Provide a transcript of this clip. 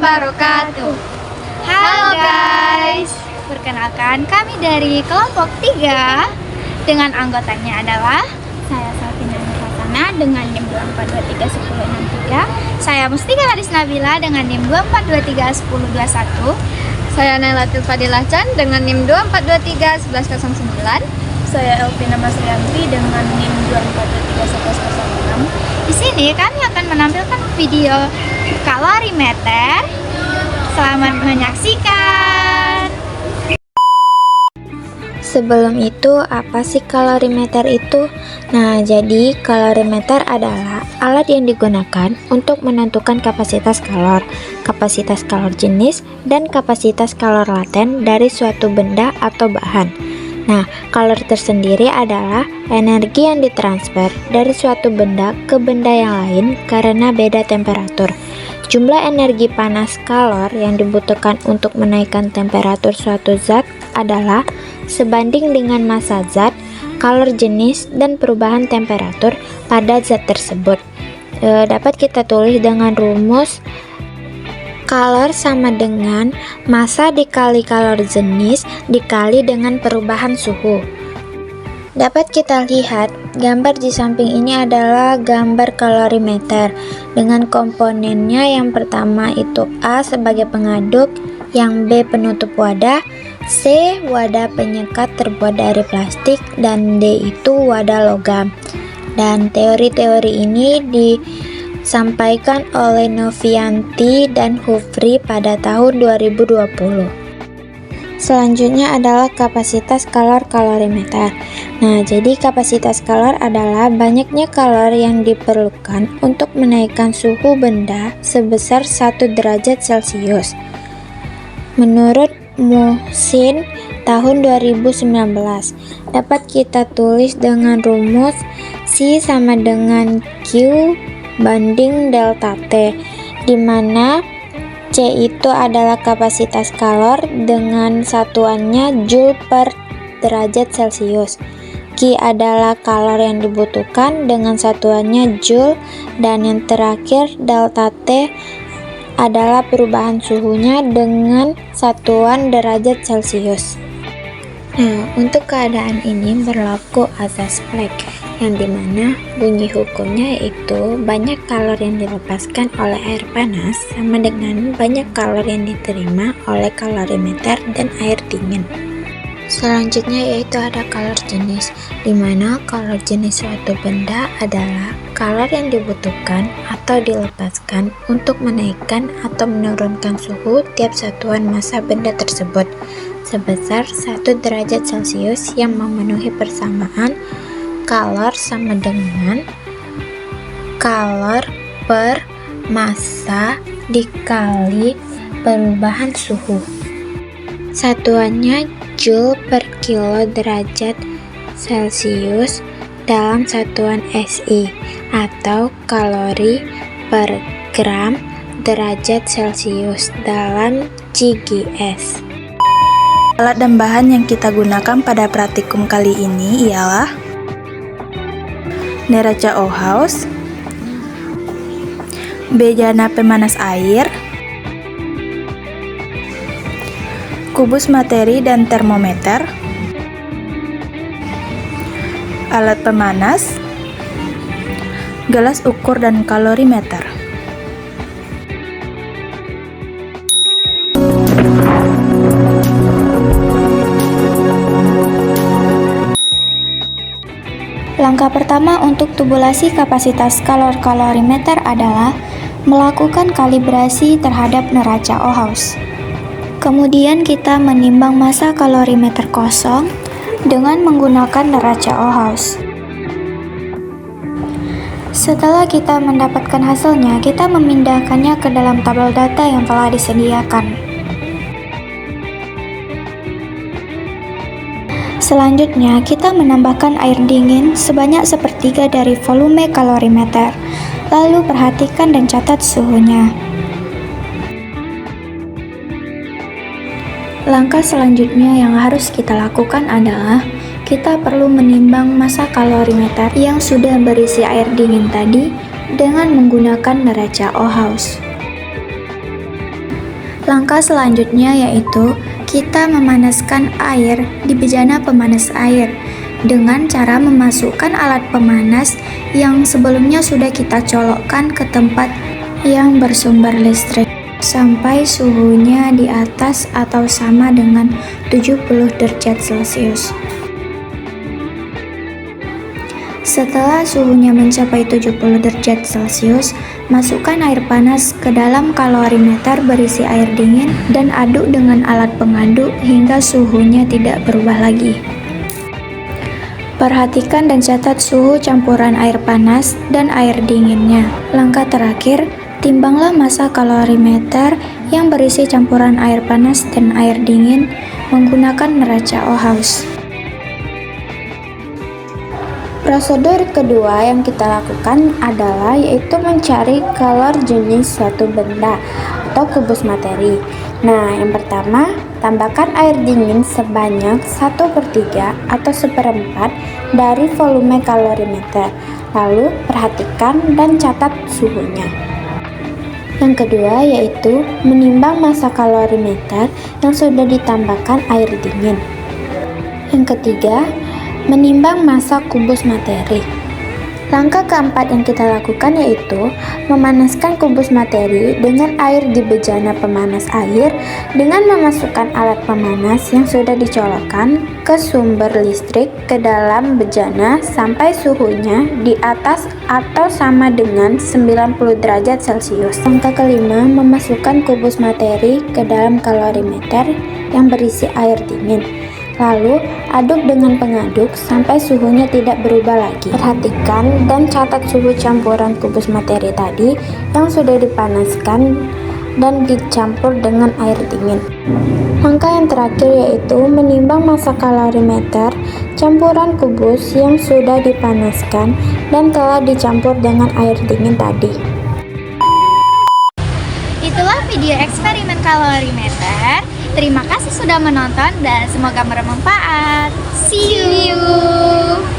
wabarakatuh. Halo guys, perkenalkan kami dari kelompok 3 dengan anggotanya adalah saya Salvina Nurhasana dengan NIM 24231063, saya Mustika Haris Nabila dengan NIM 24231021, saya Nailatul Fadilah Chan dengan NIM 24231109, saya Elvina Masrianti dengan NIM 24231106. Di sini kami akan menampilkan video kalorimeter. Selamat menyaksikan. Sebelum itu, apa sih kalorimeter itu? Nah, jadi kalorimeter adalah alat yang digunakan untuk menentukan kapasitas kalor jenis, dan kapasitas kalor laten dari suatu benda atau bahan. Nah, kalor tersendiri adalah energi yang ditransfer dari suatu benda ke benda yang lain karena beda temperatur. Jumlah energi panas kalor yang dibutuhkan untuk menaikkan temperatur suatu zat adalah sebanding dengan massa zat, kalor jenis, dan perubahan temperatur pada zat tersebut. Dapat kita tulis dengan rumus kalor sama dengan massa dikali kalor jenis dikali dengan perubahan suhu. Dapat kita lihat gambar di samping ini adalah gambar kalorimeter dengan komponennya. Yang pertama itu A sebagai pengaduk, yang B penutup wadah, C wadah penyekat terbuat dari plastik, dan D itu wadah logam. Dan teori-teori ini disampaikan oleh Novianti dan Hufri pada tahun 2020. Selanjutnya adalah kapasitas kalor kalorimeter. Nah, jadi kapasitas kalor adalah banyaknya kalor yang diperlukan untuk menaikkan suhu benda sebesar 1 derajat Celcius. Menurut Muhsin tahun 2019, dapat kita tulis dengan rumus C sama dengan Q banding delta T, di mana C itu adalah kapasitas kalor dengan satuannya Joule per derajat Celcius. Q adalah kalor yang dibutuhkan dengan satuannya Joule, dan yang terakhir delta T adalah perubahan suhunya dengan satuan derajat Celcius. Nah, untuk keadaan ini berlaku azas Planck, yang dimana bunyi hukumnya yaitu banyak kalor yang dilepaskan oleh air panas sama dengan banyak kalor yang diterima oleh kalorimeter dan air dingin. Selanjutnya yaitu ada kalor jenis, dimana kalor jenis suatu benda adalah kalor yang dibutuhkan atau dilepaskan untuk menaikkan atau menurunkan suhu tiap satuan massa benda tersebut sebesar 1 derajat Celcius, yang memenuhi persamaan kalor sama dengan kalor per massa dikali perubahan suhu. Satuannya Joule per kilo derajat Celcius dalam satuan SI, atau kalori per gram derajat Celcius dalam GGS. Alat dan bahan yang kita gunakan pada praktikum kali ini ialah neraca Ohaus, bejana pemanas air, kubus materi dan termometer, alat pemanas, gelas ukur dan kalorimeter. Langkah pertama untuk tabulasi kapasitas kalor kalorimeter adalah melakukan kalibrasi terhadap neraca Ohaus. Kemudian kita menimbang massa kalorimeter kosong dengan menggunakan neraca Ohaus. Setelah kita mendapatkan hasilnya, kita memindahkannya ke dalam tabel data yang telah disediakan. Selanjutnya, kita menambahkan air dingin sebanyak 1/3 dari volume kalorimeter. Lalu perhatikan dan catat suhunya. Langkah selanjutnya yang harus kita lakukan adalah kita perlu menimbang massa kalorimeter yang sudah berisi air dingin tadi dengan menggunakan neraca Ohaus. Langkah selanjutnya yaitu kita memanaskan air di bejana pemanas air dengan cara memasukkan alat pemanas yang sebelumnya sudah kita colokkan ke tempat yang bersumber listrik sampai suhunya di atas atau sama dengan 70 derajat Celcius. Setelah suhunya mencapai 70 derajat Celcius, masukkan air panas ke dalam kalorimeter berisi air dingin dan aduk dengan alat pengaduk hingga suhunya tidak berubah lagi. Perhatikan dan catat suhu campuran air panas dan air dinginnya. Langkah terakhir, timbanglah massa kalorimeter yang berisi campuran air panas dan air dingin menggunakan neraca Ohaus. Prosedur kedua yang kita lakukan adalah yaitu mencari kalor jenis suatu benda atau kubus materi. Nah, yang pertama, tambahkan air dingin sebanyak 1/3 atau 1/4 dari volume kalorimeter. Lalu, perhatikan dan catat suhunya. Yang kedua yaitu menimbang massa kalorimeter yang sudah ditambahkan air dingin. Yang ketiga, menimbang massa kubus materi. Langkah keempat yang kita lakukan yaitu memanaskan kubus materi dengan air di bejana pemanas air dengan memasukkan alat pemanas yang sudah dicolokkan ke sumber listrik ke dalam bejana sampai suhunya di atas atau sama dengan 90 derajat Celcius. Langkah kelima, memasukkan kubus materi ke dalam kalorimeter yang berisi air dingin. Lalu, aduk dengan pengaduk sampai suhunya tidak berubah lagi. Perhatikan dan catat suhu campuran kubus materi tadi yang sudah dipanaskan dan dicampur dengan air dingin. Langkah yang terakhir yaitu menimbang massa kalorimeter campuran kubus yang sudah dipanaskan dan telah dicampur dengan air dingin tadi. Itulah video eksperimen kalorimeter. Terima kasih sudah menonton dan semoga bermanfaat. See you!